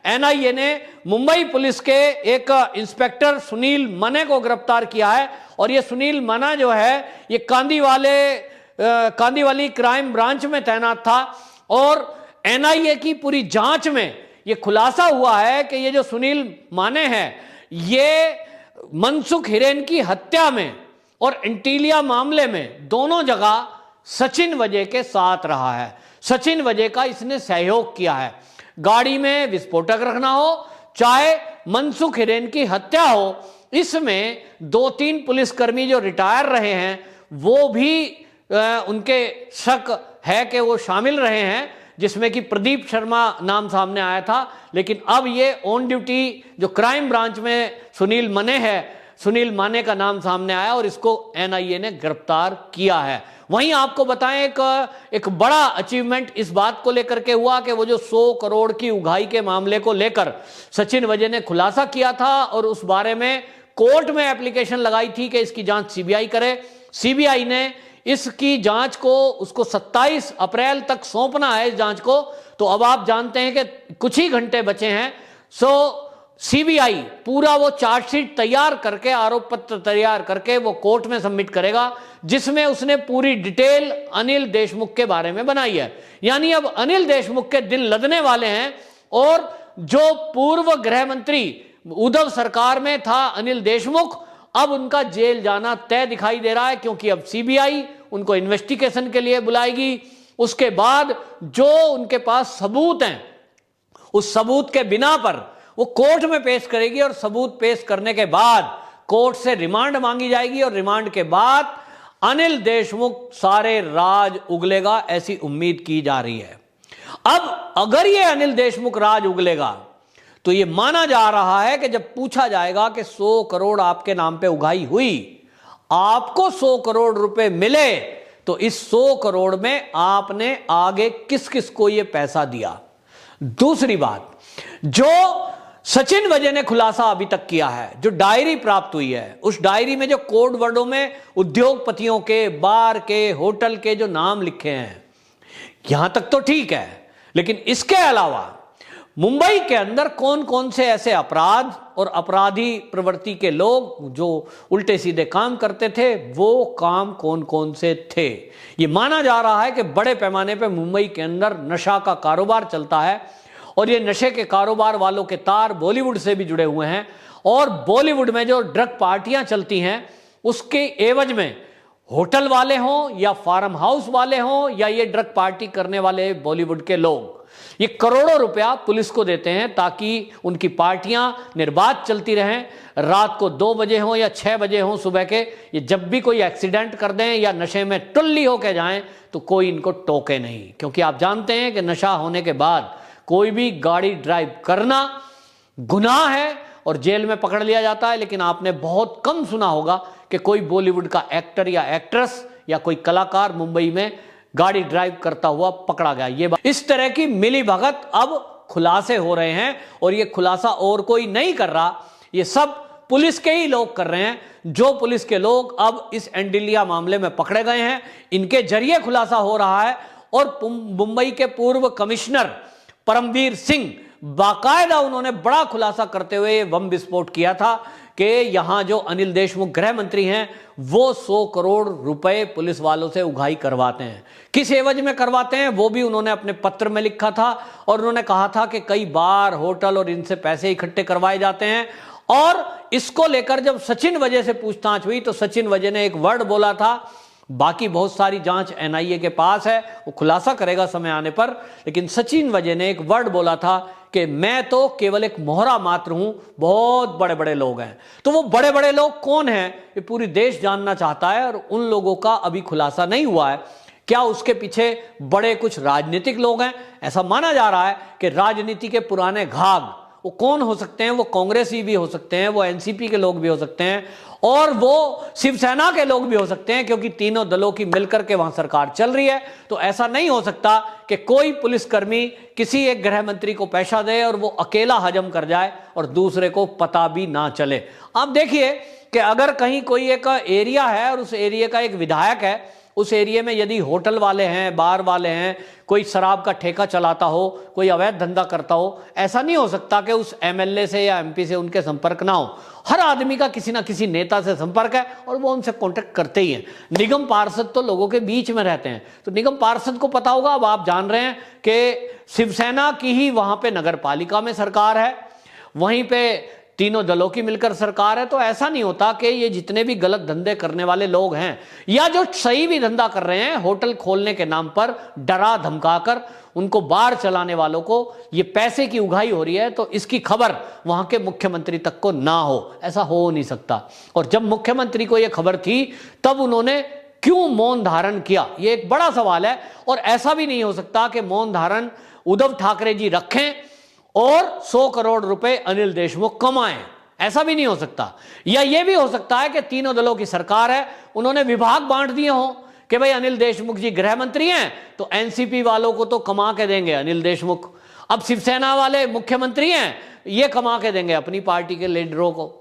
NIA ने Mumbai police के एक इंस्पेक्टर सुनील मने को गिरफ्तार किया है। और ये सुनील मना जो है ये कांदीवाली क्राइम ब्रांच में तैनात था। और एनआईए की पूरी जांच में ये खुलासा हुआ है कि ये जो सुनील माने हैं ये मनसुख हिरेन की हत्या में और एंटीलिया मामले में दोनों जगह सचिन वजह के साथ रहा है। सचिन वजह का इसने सहयोग किया है। गाड़ी में विस्फोटक रखना हो चाहे मनसुख हिरेन की हत्या हो, इसमें 2-3 पुलिसकर्मी जो रिटायर रहे हैं वो भी उनके शक है कि वो शामिल रहे हैं, जिसमें कि प्रदीप शर्मा नाम सामने आया था। लेकिन अब ये ऑन ड्यूटी जो क्राइम ब्रांच में सुनील माने का नाम सामने आया और इसको एनआईए ने गिरफ्तार किया है। वहीं आपको बताएं एक बड़ा अचीवमेंट इस बात को लेकर के हुआ कि वो जो 100 करोड़ की उगाही के मामले को लेकर सचिन वजह ने खुलासा किया था और उस बारे में कोर्ट में एप्लीकेशन लगाई थी कि इसकी जांच सीबीआई करे। सीबीआई ने इसकी जांच को उसको 27 अप्रैल तक सौंपना है इस जांच को। तो अब आप जानते हैं कि कुछ ही घंटे बचे हैं। सीबीआई पूरा वो चार्जशीट तैयार करके, आरोप पत्र तैयार करके वो कोर्ट में सबमिट करेगा, जिसमें उसने पूरी डिटेल अनिल देशमुख के बारे में बनाई है। यानी अब अनिल देशमुख के दिन लदने वाले हैं। और जो पूर्व गृह मंत्री उद्धव सरकार में था अनिल देशमुख, अब उनका जेल जाना तय दिखाई दे रहा है, क्योंकि अब सीबीआई उनको इन्वेस्टिगेशन के लिए बुलाएगी। उसके बाद जो उनके पास सबूत हैं उस सबूत के बिना पर वो कोर्ट में पेश करेगी और सबूत पेश करने के बाद कोर्ट से रिमांड मांगी जाएगी और रिमांड के बाद अनिल देशमुख सारे राज उगलेगा, ऐसी उम्मीद की जा रही है। अब अगर ये अनिल देशमुख राज उगलेगा तो ये माना जा रहा है कि जब पूछा जाएगा कि 100 करोड़ आपके नाम पे उगाही हुई, आपको 100 करोड़ रुपए मिले, तो इस 100 करोड़ में आपने आगे किस किस को ये पैसा दिया। दूसरी बात, जो सचिन वजह ने खुलासा अभी तक किया है, जो डायरी प्राप्त हुई है, उस डायरी में जो कोड वर्डों में उद्योगपतियों के, बार के, होटल के जो नाम लिखे हैं, यहां तक तो ठीक है। लेकिन इसके अलावा मुंबई के अंदर कौन कौन से ऐसे अपराध और अपराधी प्रवृत्ति के लोग जो उल्टे सीधे काम करते थे, वो काम कौन कौन से थे। ये माना जा रहा है कि बड़े पैमाने पर मुंबई के अंदर नशा का कारोबार चलता है और ये नशे के कारोबार वालों के तार बॉलीवुड से भी जुड़े हुए हैं। और बॉलीवुड में जो ड्रग पार्टियां चलती हैं उसके एवज में होटल वाले हों या फार्म हाउस वाले हों या ये ड्रग पार्टी करने वाले बॉलीवुड के लोग, ये करोड़ों रुपया पुलिस को देते हैं ताकि उनकी पार्टियां निर्बाध चलती रहें। रात को 2 बजे हों या 6 बजे हों सुबह के, ये जब भी कोई एक्सीडेंट कर दें या नशे में टुल्ली होके जाएं तो कोई इनको टोके नहीं। क्योंकि आप जानते हैं कि नशा होने के बाद कोई भी गाड़ी ड्राइव करना गुनाह है और जेल में पकड़ लिया जाता है। लेकिन आपने बहुत कम सुना होगा कि कोई बॉलीवुड का एक्टर या एक्ट्रेस या कोई कलाकार मुंबई में गाड़ी ड्राइव करता हुआ पकड़ा गया। ये इस तरह की मिली भगत अब खुलासे हो रहे हैं और ये खुलासा और कोई नहीं कर रहा, ये सब पुलिस के ही लोग कर रहे हैं। जो पुलिस के लोग अब इस एंटीलिया मामले में पकड़े गए हैं, इनके जरिए खुलासा हो रहा है। और मुंबई के पूर्व कमिश्नर परमवीर सिंह, बाकायदा उन्होंने बड़ा खुलासा करते हुए बम विस्फोट किया था कि यहां जो अनिल देशमुख गृह मंत्री हैं वो 100 करोड़ रुपए पुलिस वालों से उगाही करवाते हैं। किस एवज में करवाते हैं वो भी उन्होंने अपने पत्र में लिखा था और उन्होंने कहा था कि कई बार होटल और इनसे पैसे इकट्ठे करवाए जाते हैं। और इसको लेकर जब सचिन वजह से पूछताछ हुई तो सचिन वजह ने एक वर्ड बोला था, बाकी बहुत सारी जांच एनआईए के पास है, वो खुलासा करेगा समय आने पर, लेकिन सचिन वजह ने एक वर्ड बोला था कि मैं तो केवल एक मोहरा मात्र हूं, बहुत बड़े बड़े लोग हैं। तो वो बड़े बड़े लोग कौन हैं ये पूरी देश जानना चाहता है और उन लोगों का अभी खुलासा नहीं हुआ है। क्या उसके पीछे बड़े कुछ राजनीतिक लोग हैं? ऐसा माना जा रहा है कि राजनीति के पुराने घाघ वो कौन हो सकते हैं? वो कांग्रेसी भी हो सकते हैं, वो एनसीपी के लोग भी हो सकते हैं और वो शिवसेना के लोग भी हो सकते हैं, क्योंकि तीनों दलों की मिलकर के वहां सरकार चल रही है। तो ऐसा नहीं हो सकता कि कोई पुलिसकर्मी किसी एक गृह मंत्री को पैसा दे और वो अकेला हजम कर जाए और दूसरे को पता भी ना चले। आप देखिए कि अगर कहीं कोई एक एरिया है और उस एरिया का एक विधायक है, उस एरिया में यदि होटल वाले हैं, बार वाले हैं, कोई शराब का ठेका चलाता हो, कोई अवैध धंधा करता हो, ऐसा नहीं हो सकता कि उस एमएलए से या एमपी से उनके संपर्क ना हो। हर आदमी का किसी ना किसी नेता से संपर्क है और वो उनसे कांटेक्ट करते ही हैं। निगम पार्षद तो लोगों के बीच में रहते हैं, तो निगम पार्षद को पता होगा। अब आप जान रहे हैं कि शिवसेना की ही वहां पे नगर पालिका में सरकार है, वहीं पे तीनों दलों की मिलकर सरकार है। तो ऐसा नहीं होता कि ये जितने भी गलत धंधे करने वाले लोग हैं या जो सही भी धंधा कर रहे हैं, होटल खोलने के नाम पर डरा धमकाकर उनको बार चलाने वालों को ये पैसे की उगाही हो रही है, तो इसकी खबर वहां के मुख्यमंत्री तक को ना हो, ऐसा हो नहीं सकता। और जब मुख्यमंत्री को यह खबर थी तब उन्होंने क्यों मौन धारण किया, यह एक बड़ा सवाल है। और ऐसा भी नहीं हो सकता कि मौन धारण उद्धव ठाकरे जी रखें और 100 करोड़ रुपए अनिल देशमुख कमाएं, ऐसा भी नहीं हो सकता। या यह भी हो सकता है कि तीनों दलों की सरकार है, उन्होंने विभाग बांट दिए हों कि भाई अनिल देशमुख जी गृह मंत्री हैं तो एनसीपी वालों को तो कमा के देंगे अनिल देशमुख, अब शिवसेना वाले मुख्यमंत्री हैं ये कमा के देंगे अपनी पार्टी के लीडरों को,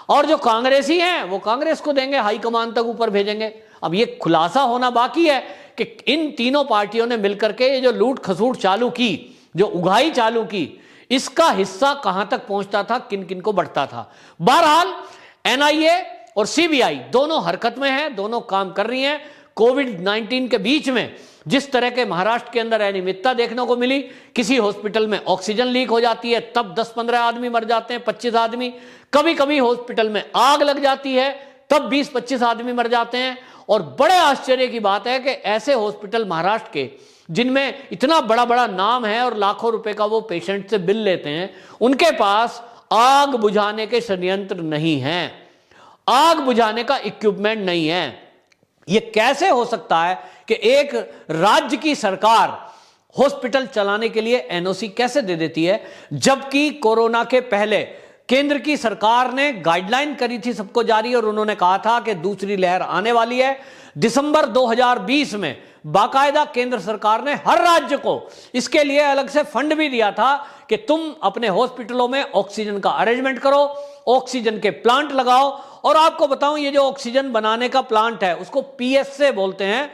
और जो कांग्रेसी हैं वो कांग्रेस को देंगे, हाईकमान तक ऊपर भेजेंगे। अब ये खुलासा होना बाकी है कि इन तीनों पार्टियों ने मिलकर के ये जो लूट खसूट चालू की, जो उगाही चालू की, इसका हिस्सा कहां तक पहुंचता था, किन किन को बढ़ता था। बहरहाल एनआईए और सीबीआई दोनों हरकत में हैं, दोनों काम कर रही हैं। कोविड-19 के बीच में जिस तरह के महाराष्ट्र के अंदर अनियमितता देखने को मिली, किसी हॉस्पिटल में ऑक्सीजन लीक हो जाती है तब 10-15 आदमी मर जाते हैं, 25 आदमी, कभी कभी हॉस्पिटल में आग लग जाती है तब 20-25 आदमी मर जाते हैं। और बड़े आश्चर्य की बात है कि ऐसे हॉस्पिटल महाराष्ट्र के जिनमें इतना बड़ा बड़ा नाम है और लाखों रुपए का वो पेशेंट से बिल लेते हैं, उनके पास आग बुझाने के संयंत्र नहीं है, आग बुझाने का इक्विपमेंट नहीं है। ये कैसे हो सकता है कि एक राज्य की सरकार हॉस्पिटल चलाने के लिए एनओसी कैसे दे देती है, जबकि कोरोना के पहले केंद्र की सरकार ने गाइडलाइन करी थी सबको जारी, और उन्होंने कहा था कि दूसरी लहर आने वाली है। दिसंबर 2020 में बाकायदा केंद्र सरकार ने हर राज्य को इसके लिए अलग से फंड भी दिया था कि तुम अपने हॉस्पिटलों में ऑक्सीजन का अरेंजमेंट करो, ऑक्सीजन के प्लांट लगाओ। और आपको बताऊं, ये जो ऑक्सीजन बनाने का प्लांट है उसको पीएसए बोलते हैं।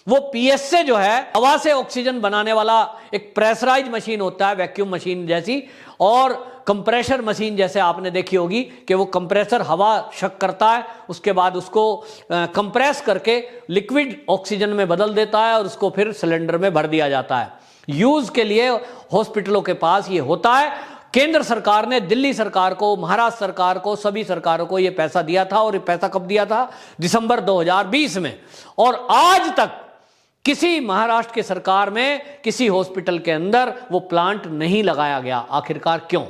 वो पीएसए जो है हवा से ऑक्सीजन बनाने वाला एक प्रेशराइज मशीन होता है, वैक्यूम मशीन जैसी, और कंप्रेशर मशीन जैसे आपने देखी होगी कि वो कंप्रेसर हवा शक करता है, उसके बाद उसको कंप्रेस करके लिक्विड ऑक्सीजन में बदल देता है और उसको फिर सिलेंडर में भर दिया जाता है। यूज के लिए हॉस्पिटलों के पास ये होता है। केंद्र सरकार ने दिल्ली सरकार को, महाराष्ट्र सरकार को, सभी सरकारों को यह पैसा दिया था, और ये पैसा कब दिया था? दिसंबर 2020 में। और आज तक किसी महाराष्ट्र की सरकार में किसी हॉस्पिटल के अंदर वो प्लांट नहीं लगाया गया। आखिरकार क्यों?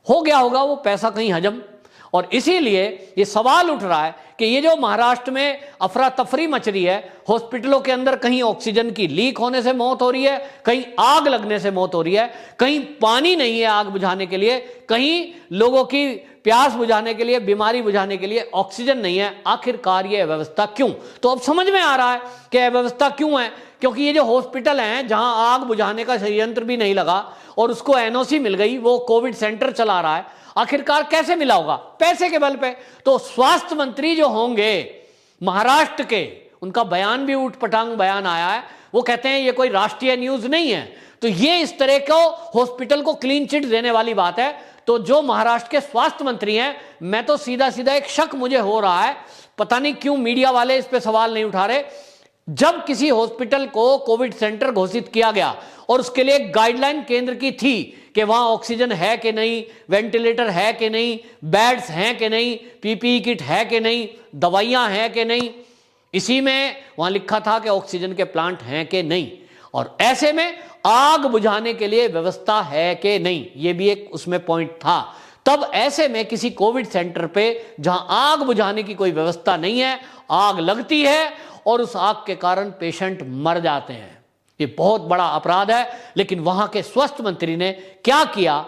हो गया होगा वो पैसा कहीं हजम। और इसीलिए ये सवाल उठ रहा है कि ये जो महाराष्ट्र में अफरा तफरी मच रही है, हॉस्पिटलों के अंदर कहीं ऑक्सीजन की लीक होने से मौत हो रही है, कहीं आग लगने से मौत हो रही है, कहीं पानी नहीं है आग बुझाने के लिए, कहीं लोगों की प्यास बुझाने के लिए, बीमारी बुझाने के लिए ऑक्सीजन नहीं है। आखिरकार ये अव्यवस्था क्यों? तो अब समझ में आ रहा है कि अव्यवस्था क्यों है, क्योंकि ये जो हॉस्पिटल हैं जहां आग बुझाने का संयंत्र भी नहीं लगा और उसको एनओसी मिल गई, वो कोविड सेंटर चला रहा है, आखिरकार कैसे मिला होगा? पैसे के बल पे। तो स्वास्थ्य मंत्री जो होंगे महाराष्ट्र के, उनका बयान भी ऊटपटांग बयान आया है, वो कहते हैं ये कोई राष्ट्रीय न्यूज नहीं है। तो ये इस तरह को हॉस्पिटल को क्लीन चिट देने वाली बात है। तो जो महाराष्ट्र के स्वास्थ्य मंत्री हैं, मैं तो सीधा सीधा एक शक मुझे हो रहा है, पता नहीं क्यों मीडिया वाले इस पे सवाल नहीं उठा रहे। जब किसी हॉस्पिटल को कोविड सेंटर घोषित किया गया और उसके लिए गाइडलाइन केंद्र की थी कि वहां ऑक्सीजन है कि नहीं, वेंटिलेटर है कि नहीं, बेड्स हैं कि नहीं, पीपीई किट है कि नहीं, दवाइयां हैं कि नहीं, इसी में वहां लिखा था कि ऑक्सीजन के प्लांट हैं कि नहीं, और ऐसे में आग बुझाने के लिए व्यवस्था है कि नहीं, यह भी एक उसमें पॉइंट था। तब ऐसे में किसी कोविड सेंटर पे जहां आग बुझाने की कोई व्यवस्था नहीं है, आग लगती है और उस आग के कारण पेशेंट मर जाते हैं, ये बहुत बड़ा अपराध है। लेकिन वहां के स्वास्थ्य मंत्री ने क्या किया,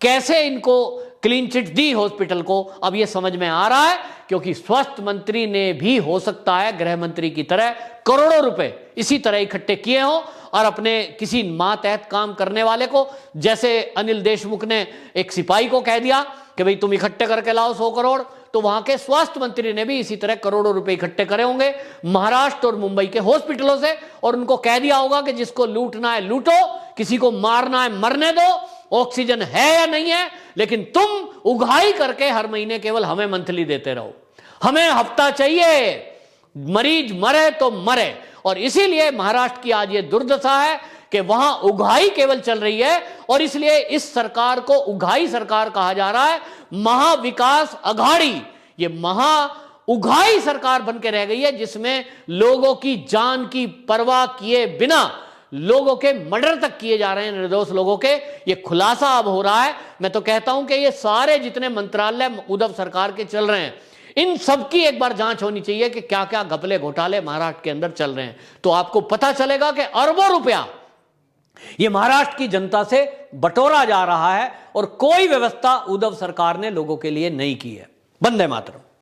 कैसे इनको क्लीन चिट दी हॉस्पिटल को, अब ये समझ में आ रहा है। क्योंकि स्वास्थ्य मंत्री ने भी हो सकता है गृह मंत्री की तरह करोड़ों रुपए इसी तरह इकट्ठे किए हों और अपने किसी मातहत काम करने वाले को, जैसे अनिल देशमुख ने एक सिपाही को कह दिया कि भाई तुम इकट्ठे करके लाओ 100 करोड़, तो वहां के स्वास्थ्य मंत्री ने भी इसी तरह करोड़ों रुपए इकट्ठे करे होंगे महाराष्ट्र और मुंबई के हॉस्पिटलों से, और उनको कह दिया होगा कि जिसको लूटना है लूटो, किसी को मारना है मरने दो, ऑक्सीजन है या नहीं है, लेकिन तुम उगाही करके हर महीने केवल हमें मंथली देते रहो, हमें हफ्ता चाहिए, मरीज मरे तो मरे। और इसीलिए महाराष्ट्र की आज ये दुर्दशा है कि वहां उगाही केवल चल रही है, और इसलिए इस सरकार को उगाही सरकार कहा जा रहा है। महाविकास अघाड़ी ये महा उगाही सरकार बन के रह गई है, जिसमें लोगों की जान की परवाह किए बिना लोगों के मर्डर तक किए जा रहे हैं, निर्दोष लोगों के। ये खुलासा अब हो रहा है। मैं तो कहता हूं कि ये सारे जितने मंत्रालय उद्धव सरकार के चल रहे हैं, इन सब की एक बार जांच होनी चाहिए कि क्या क्या घपले घोटाले महाराष्ट्र के अंदर चल रहे हैं। तो आपको पता चलेगा कि अरबों रुपया ये महाराष्ट्र की जनता से बटोरा जा रहा है, और कोई व्यवस्था उद्धव सरकार ने लोगों के लिए नहीं की है। वंदे मातरम।